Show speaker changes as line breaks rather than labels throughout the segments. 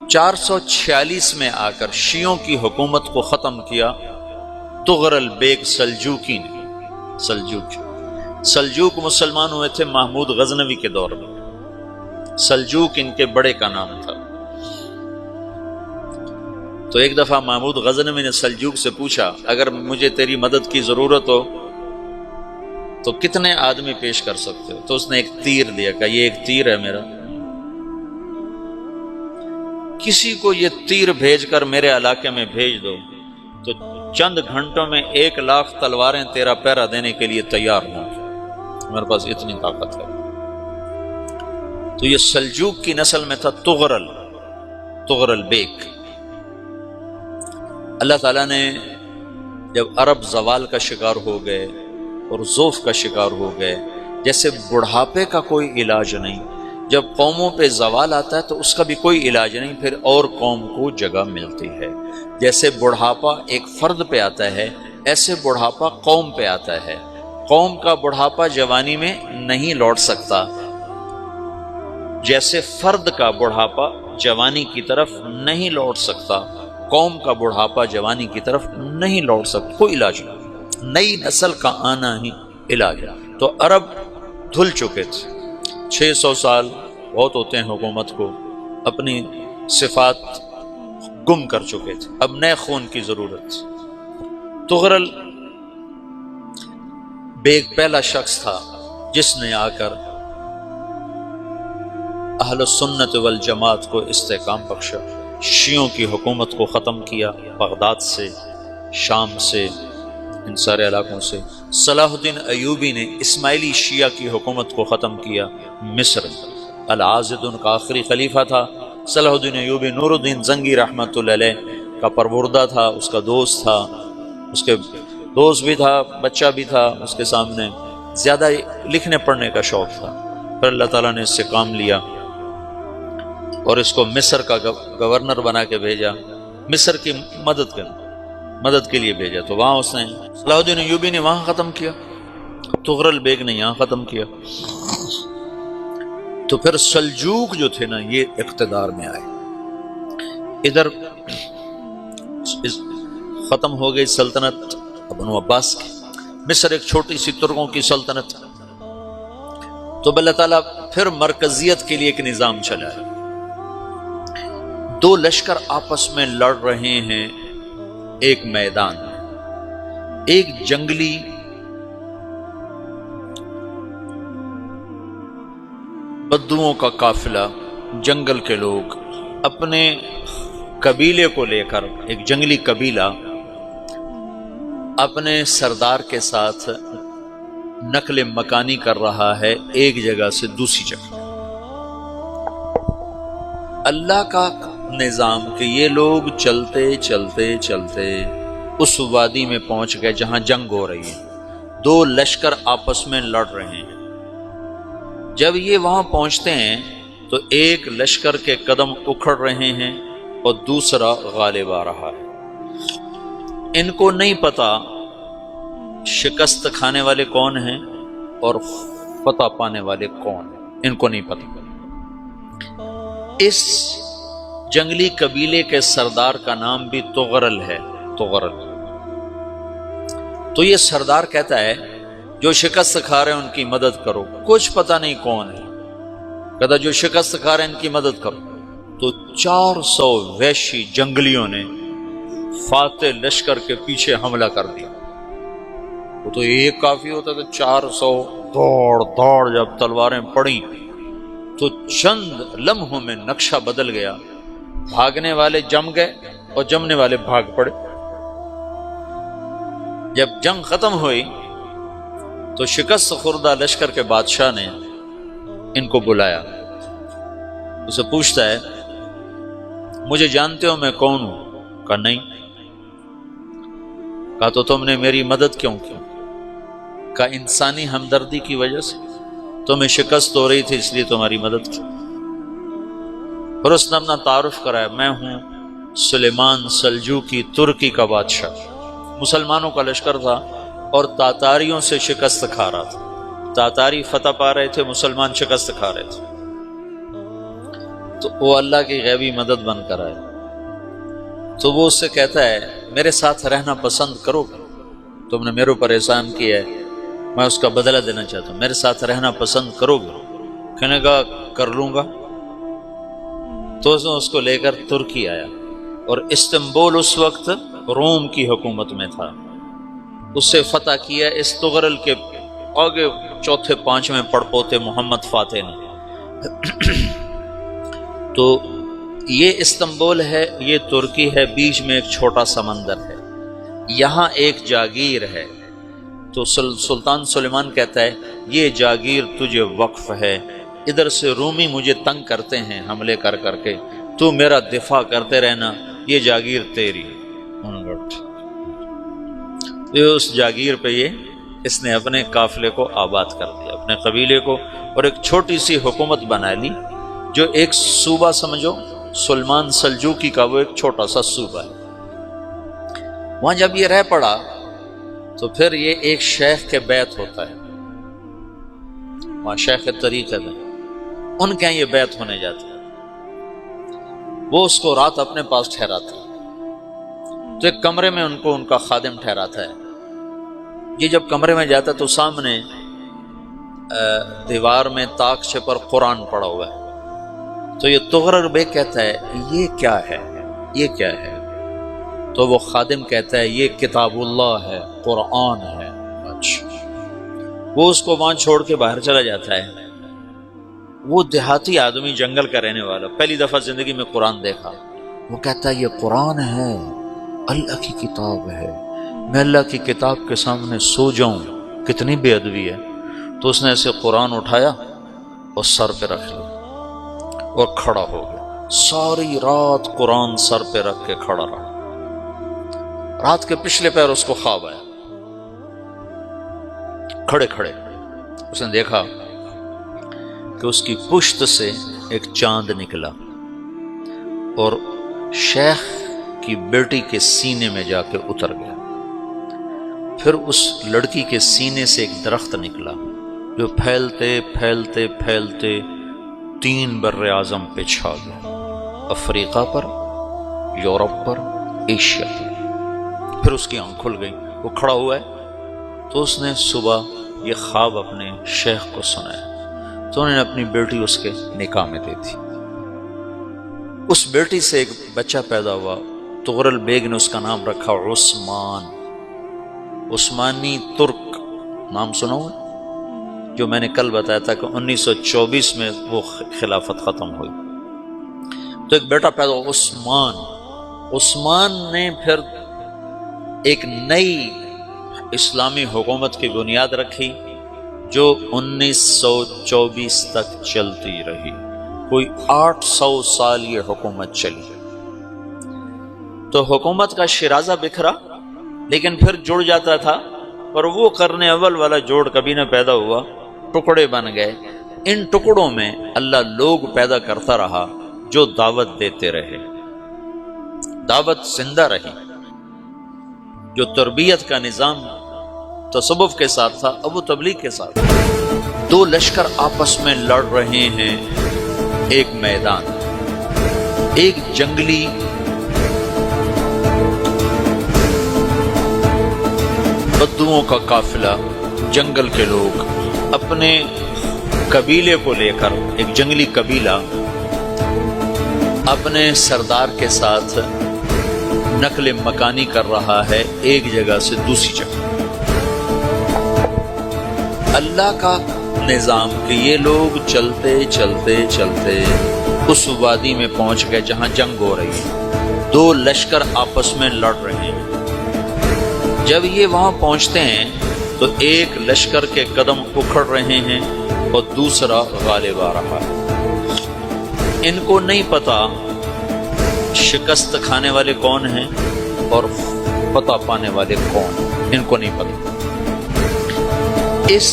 446 میں آ کر شیعوں کی حکومت کو ختم کیا تغرل بیگ سلجوکی نے۔ سلجوک مسلمان ہوئے تھے محمود غزنوی کے دور میں، سلجوک ان کے بڑے کا نام تھا۔ تو ایک دفعہ محمود غزنوی نے سلجوک سے پوچھا اگر مجھے تیری مدد کی ضرورت ہو تو کتنے آدمی پیش کر سکتے ہو؟ تو اس نے ایک تیر دیا، کہا یہ ایک تیر ہے میرا، کسی کو یہ تیر بھیج کر میرے علاقے میں بھیج دو تو چند گھنٹوں میں 1,00,000 تلواریں تیرا پہرا دینے کے لیے تیار ہوں، میرے پاس اتنی طاقت ہے۔ تو یہ سلجوک کی نسل میں تھا تغرل بیگ۔ اللہ تعالیٰ نے جب عرب زوال کا شکار ہو گئے اور ضعف کا شکار ہو گئے، جیسے بڑھاپے کا کوئی علاج نہیں، جب قوموں پہ زوال آتا ہے تو اس کا بھی کوئی علاج نہیں، پھر اور قوم کو جگہ ملتی ہے۔ جیسے بڑھاپا ایک فرد پہ آتا ہے، ایسے بڑھاپا قوم پہ آتا ہے۔ قوم کا بڑھاپا جوانی میں نہیں لوٹ سکتا، جیسے فرد کا بڑھاپا جوانی کی طرف نہیں لوٹ سکتا، قوم کا بڑھاپا جوانی کی طرف نہیں لوٹ سکتا، کوئی علاج نہیں، نئی نسل کا آنا ہی علاج ہے۔ تو عرب دھل چکے تھے، 600 سال بہت ہوتے ہیں حکومت کو، اپنی صفات گم کر چکے تھے، اب نئے خون کی ضرورت تھی۔ تغرل بیگ پہلا شخص تھا جس نے آ کر اہل سنت والجماعت کو استحکام بخشا، شیعوں کی حکومت کو ختم کیا، بغداد سے، شام سے، ان سارے علاقوں سے۔ صلاح الدین ایوبی نے اسماعیلی شیعہ کی حکومت کو ختم کیا، مصر۔ العاضد ان کا آخری خلیفہ تھا۔ صلاح الدین ایوبی نور الدین زنگی رحمۃ اللہ علیہ کا پروردہ تھا، اس کا دوست تھا، اس کے دوست بھی تھا، بچہ بھی تھا اس کے سامنے، زیادہ لکھنے پڑھنے کا شوق تھا۔ پھر اللہ تعالیٰ نے اس سے کام لیا اور اس کو مصر کا گورنر بنا کے بھیجا، مصر کی مدد کے لیے بھیجا۔ تو وہاں اس نے صلاح الدین ایوبی نے وہاں ختم کیا، تغرل بیگ نے یہاں ختم کیا۔ تو پھر سلجوک جو تھے نا یہ اقتدار میں آئے، ادھر ختم ہو گئی سلطنت بنو عباس کی، مصر ایک چھوٹی سی ترکوں کی سلطنت۔ تو اللہ تعالیٰ پھر مرکزیت کے لیے ایک نظام چلایا، دو لشکر آپس میں لڑ رہے ہیں ایک میدان میں، ایک جنگلی بدوؤں کا قافلہ، جنگل کے لوگ اپنے قبیلے کو لے کر، ایک جنگلی قبیلہ اپنے سردار کے ساتھ نقل مکانی کر رہا ہے ایک جگہ سے دوسری جگہ۔ اللہ کا نظام کہ یہ لوگ چلتے چلتے چلتے اس وادی میں پہنچ گئے جہاں جنگ ہو رہی ہے، دو لشکر آپس میں لڑ رہے ہیں۔ جب یہ وہاں پہنچتے ہیں تو ایک لشکر کے قدم اکھڑ رہے ہیں اور دوسرا غالب آ رہا ہے۔ ان کو نہیں پتا شکست کھانے والے کون ہیں اور فتح پانے والے کون ہیں، ان کو نہیں پتا۔ اس جنگلی قبیلے کے سردار کا نام بھی تغرل ہے، تغرل۔ تو یہ سردار کہتا ہے جو شکست کھا رہے ہیں ان کی مدد کرو، کچھ پتہ نہیں کون ہے، کہتا جو شکست کھا رہے ہیں ان کی مدد کرو۔ تو 400 وحشی جنگلیوں نے فاتح لشکر کے پیچھے حملہ کر دیا۔ وہ تو ایک کافی ہوتا تھا، 400 دوڑ جب تلواریں پڑیں تو چند لمحوں میں نقشہ بدل گیا، بھاگنے والے جم گئے اور جمنے والے بھاگ پڑے۔ جب جنگ ختم ہوئی تو شکست خوردہ لشکر کے بادشاہ نے ان کو بلایا، اسے پوچھتا ہے مجھے جانتے ہو میں کون ہوں؟ کہا نہیں۔ کہا تو تم نے میری مدد کیوں کی؟ کہا انسانی ہمدردی کی وجہ سے، تمہیں شکست ہو رہی تھی اس لیے تمہاری مدد کی۔ پھر اس نے اپنا تعارف کرایا، میں ہوں سلیمان سلجوکی، ترکی کا بادشاہ۔ مسلمانوں کا لشکر تھا اور تاتاریوں سے شکست کھا رہا تھا، تاتاری فتح پا رہے تھے، مسلمان شکست کھا رہے تھے۔ تو وہ اللہ کی غیبی مدد بن کر آئے، تو وہ اس سے کہتا ہے میرے ساتھ رہنا پسند کرو گے؟ تم نے میرے اوپر احسان کیا ہے، میں اس کا بدلہ دینا چاہتا ہوں، میرے ساتھ رہنا پسند کرو گے؟ کہنے کا کر لوں گا۔ تو اس کو لے کر ترکی آیا، اور استنبول اس وقت روم کی حکومت میں تھا، اسے فتح کیا اس تغرل کے آگے چوتھے پانچویں پڑپوتے محمد فاتح نے۔ تو یہ استنبول ہے، یہ ترکی ہے، بیچ میں ایک چھوٹا سمندر ہے، یہاں ایک جاگیر ہے۔ تو سلطان سلیمان کہتا ہے یہ جاگیر تجھے وقف ہے، ادھر سے رومی مجھے تنگ کرتے ہیں حملے کر کر کے، تو میرا دفاع کرتے رہنا، یہ جاگیر تیری۔ اس جاگیر پہ اس نے اپنے قافلے کو آباد کر دیا، اپنے قبیلے کو، اور ایک چھوٹی سی حکومت بنا لی، جو ایک صوبہ سمجھو، سلمان سلجوقی کا وہ ایک چھوٹا سا صوبہ ہے۔ وہاں جب یہ رہ پڑا تو پھر یہ ایک شیخ کے بیعت ہوتا ہے، وہاں شیخ طریقت ہے، ان کے یہ بیعت ہونے جاتا ہے، وہ اس کو رات اپنے پاس ٹھہراتا ہے، تو ایک کمرے میں ان کو ان کا خادم ٹھہراتا ہے۔ یہ جب کمرے میں جاتا ہے تو سامنے دیوار میں طاقچے پر قرآن پڑا ہوا ہے، تو یہ تغرل بیگ کہتا ہے یہ کیا ہے، یہ کیا ہے؟ تو وہ خادم کہتا ہے یہ کتاب اللہ ہے، قرآن ہے۔ اچھا، وہ اس کو وہاں چھوڑ کے باہر چلا جاتا ہے۔ وہ دیہاتی آدمی، جنگل کا رہنے والا، پہلی دفعہ زندگی میں قرآن دیکھا، وہ کہتا ہے یہ قرآن ہے، اللہ کی کتاب ہے، میں اللہ کی کتاب کے سامنے سو جاؤں، کتنی بے ادبی ہے۔ تو اس نے ایسے قرآن اٹھایا اور سر پہ رکھ لیا اور کھڑا ہو گیا، ساری رات قرآن سر پہ رکھ کے کھڑا رہا۔ رات کے پچھلے پہر اس کو خواب آیا، کھڑے کھڑے اس نے دیکھا کہ اس کی پشت سے ایک چاند نکلا اور شیخ کی بیٹی کے سینے میں جا کے اتر گیا۔ پھر اس لڑکی کے سینے سے ایک درخت نکلا جو پھیلتے پھیلتے پھیلتے 3 بر اعظم پہ چھا گیا، افریقہ پر، یورپ پر، ایشیا پر۔ پھر اس کی آنکھ کھل گئی، وہ کھڑا ہوا ہے، تو اس نے صبح یہ خواب اپنے شیخ کو سنایا، تو انہوں نے اپنی بیٹی اس کے نکاح میں دے دی۔ اس بیٹی سے ایک بچہ پیدا ہوا، تغرل بیگ نے اس کا نام رکھا عثمان، عثمانی ترک نام سنا ہوا، جو میں نے کل بتایا تھا کہ 1924 میں وہ خلافت ختم ہوئی۔ تو ایک بیٹا پیدا ہوا عثمان۔ عثمان نے پھر ایک نئی اسلامی حکومت کی بنیاد رکھی جو 1924 تک چلتی رہی، کوئی 800 سال یہ حکومت چلی۔ تو حکومت کا شیرازہ بکھرا، لیکن پھر جڑ جاتا تھا، اور وہ قرن اول والا جوڑ کبھی نہ پیدا ہوا، ٹکڑے بن گئے۔ ان ٹکڑوں میں اللہ لوگ پیدا کرتا رہا جو دعوت دیتے رہے، دعوت زندہ رہی۔ جو تربیت کا نظام تصوف کے ساتھ تھا، اب وہ تبلیغ کے ساتھ۔ 2 لشکر آپس میں لڑ رہے ہیں ایک میدان، ایک جنگلی بدوؤں کا قافلہ، جنگل کے لوگ اپنے قبیلے کو لے کر، ایک جنگلی قبیلہ اپنے سردار کے ساتھ نقل مکانی کر رہا ہے ایک جگہ سے دوسری جگہ۔ اللہ کا نظام کہ یہ لوگ چلتے چلتے چلتے اس وادی میں پہنچ گئے جہاں جنگ ہو رہی ہے، 2 لشکر آپس میں لڑ رہے ہیں۔ جب یہ وہاں پہنچتے ہیں تو ایک لشکر کے قدم اکھڑ رہے ہیں اور دوسرا غالب آ رہا ہے۔ ان کو نہیں پتا شکست کھانے والے کون ہیں اور فتح پانے والے کون، ان کو نہیں پتا۔ اس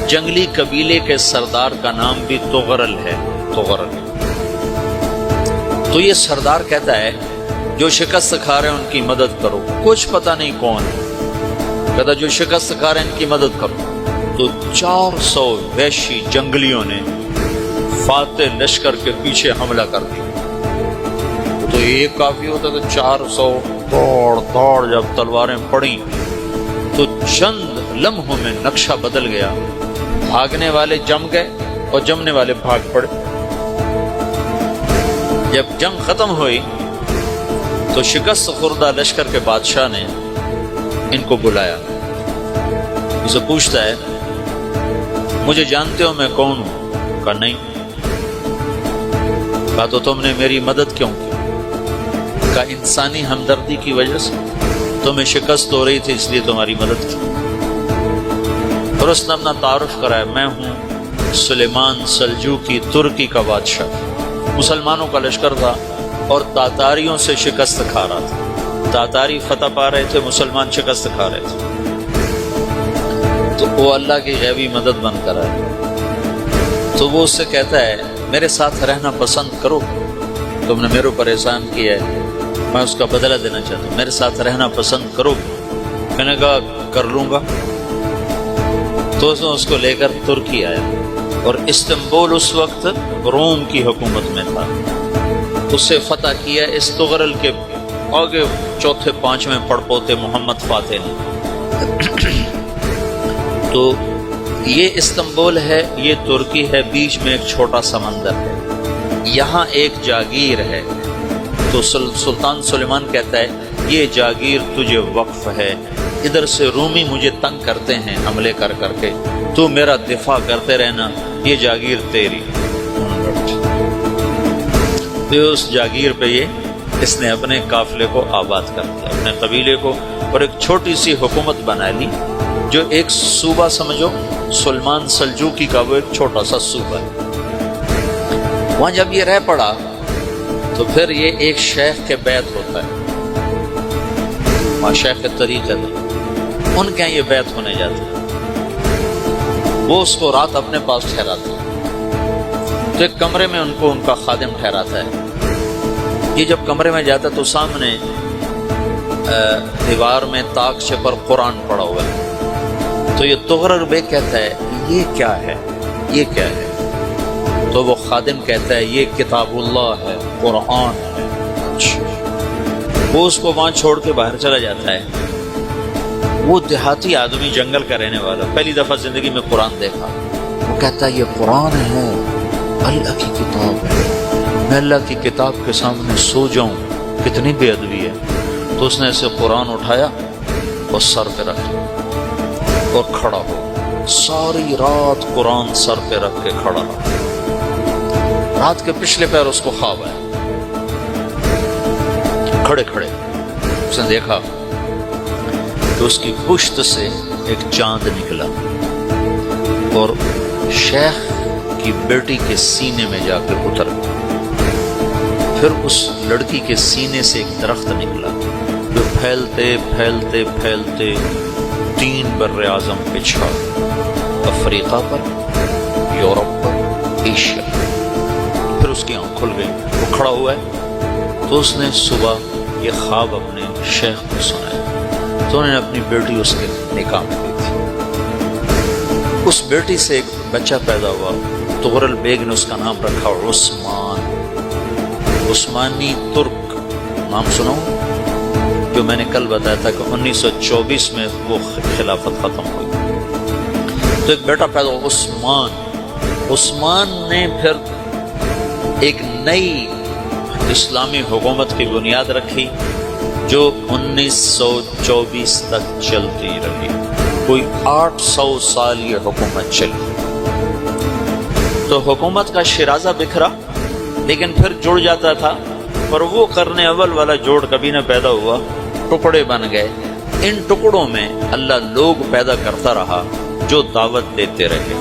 جنگلی قبیلے کے سردار کا نام بھی تغرل ہے، تغرل۔ تو یہ سردار کہتا ہے جو شکست کھا رہے ہیں ان کی مدد کرو، کچھ پتہ نہیں کون ہے، کہتا جو شکست کھا رہے ہیں ان کی مدد کرو۔ تو 400 وحشی جنگلیوں نے فاتح لشکر کے پیچھے حملہ کر دیا۔ تو ایک کافی ہوتا تو 400 دوڑ دوڑ جب تلواریں پڑیں تو چند لمحوں میں نقشہ بدل گیا، بھاگنے والے جم گئے اور جمنے والے بھاگ پڑے۔ جب جنگ ختم ہوئی تو شکست خوردہ لشکر کے بادشاہ نے ان کو بلایا، اسے پوچھتا ہے مجھے جانتے ہو میں کون ہوں؟ کہا نہیں۔ کہا تو تم نے میری مدد کیوں کی؟ کہا انسانی ہمدردی کی وجہ سے، تمہیں شکست ہو رہی تھی اس لیے تمہاری مدد کی۔ اور اس نے اپنا تعارف کرایا، میں ہوں سلیمان سلجوقی ترکی کا بادشاہ۔ مسلمانوں کا لشکر تھا اور تاتاریوں سے شکست کھا رہا تھا، تاتاری فتح پا رہے تھے، مسلمان شکست کھا رہے تھے۔ تو وہ اللہ کی غیبی مدد بن کر آئے۔ تو وہ اس سے کہتا ہے میرے ساتھ رہنا پسند کرو، تم نے میرے اوپر احسان کیا ہے، میں اس کا بدلہ دینا چاہتا ہوں، میرے ساتھ رہنا پسند کرو۔ میں نے کہا کر لوں گا۔ تو اس کو لے کر ترکی آیا، اور استنبول اس وقت روم کی حکومت میں تھا، اسے فتح کیا اس تغرل کے آگے چوتھے پانچویں پڑپوتے محمد فاتح نے۔ تو یہ استنبول ہے، یہ ترکی ہے، بیچ میں ایک چھوٹا سمندر ہے، یہاں ایک جاگیر ہے۔ تو سلطان سلیمان کہتا ہے یہ جاگیر تجھے وقف ہے، ادھر سے رومی مجھے تنگ کرتے ہیں حملے کر کر کے، تو میرا دفاع کرتے رہنا، یہ جاگیر تیری۔ تو اس جاگیر پہ اس نے اپنے قافلے کو آباد کر دیا، اپنے قبیلے کو، اور ایک چھوٹی سی حکومت بنا لی، جو ایک صوبہ سمجھو سلمان سلجوقی کا، وہ ایک چھوٹا سا صوبہ ہے۔ وہاں جب یہ رہ پڑا تو پھر یہ ایک شیخ کے بیعت ہوتا ہے، وہاں شیخ طریقہ ہے، ان کے یہ بیعت ہونے جاتے ہیں، وہ اس کو رات اپنے پاس ٹھہراتے ہیں۔ تو ایک کمرے میں ان کو ان کا خادم ٹھہراتا ہے۔ یہ جب کمرے میں جاتا ہے تو سامنے دیوار میں تاکچے پر قرآن پڑا ہوا ہے۔ تو یہ تغرل بیگ کہتا ہے یہ کیا ہے، یہ کیا ہے؟ تو وہ خادم کہتا ہے یہ کتاب اللہ ہے، قرآن ہے۔ وہ اس کو وہاں چھوڑ کے باہر چلا جاتا ہے۔ وہ دیہاتی آدمی، جنگل کا رہنے والا، پہلی دفعہ زندگی میں قرآن دیکھا، وہ کہتا ہے یہ قرآن ہے، اللہ کی کتاب ہے، میں اللہ کی کتاب کے سامنے سو جاؤں، کتنی بے ادبی ہے۔ تو اس نے اسے قرآن اٹھایا اور سر پہ رکھا اور کھڑا ہو، ساری رات قرآن سر پہ رکھ کے کھڑا رہا۔ رات کے پچھلے پہر اس کو خواب آیا، کھڑے کھڑے اس نے دیکھا تو اس کی پشت سے ایک چاند نکلا اور شیخ کی بیٹی کے سینے میں جا کے اتر گیا۔ پھر اس لڑکی کے سینے سے ایک درخت نکلا جو پھیلتے پھیلتے پھیلتے 3 بر اعظم پہ چھا، افریقہ پر، یورپ پر، ایشیا۔ پھر اس کی آنکھ کھل گئی، وہ کھڑا ہوا ہے۔ تو اس نے صبح یہ خواب اپنے شیخ کو سنایا، تو انہوں نے اپنی بیٹی اس کے نکاح میں دی تھی۔ اس بیٹی سے ایک بچہ پیدا ہوا، تغرل بیگ نے اس کا نام رکھا عثمان، عثمانی ترک نام سنو، جو میں نے کل بتایا تھا کہ 1924 میں وہ خلافت ختم ہوئی۔ تو ایک بیٹا پیدا ہوا عثمان۔ عثمان نے پھر ایک نئی اسلامی حکومت کی بنیاد رکھی جو 1924 تک چلتی رہی، کوئی 800 سال یہ حکومت چلی۔ تو حکومت کا شیرازہ بکھرا لیکن پھر جڑ جاتا تھا، پر وہ قرن اول والا جوڑ کبھی نہ پیدا ہوا، ٹکڑے بن گئے۔ ان ٹکڑوں میں اللہ لوگ پیدا کرتا رہا جو دعوت دیتے رہے۔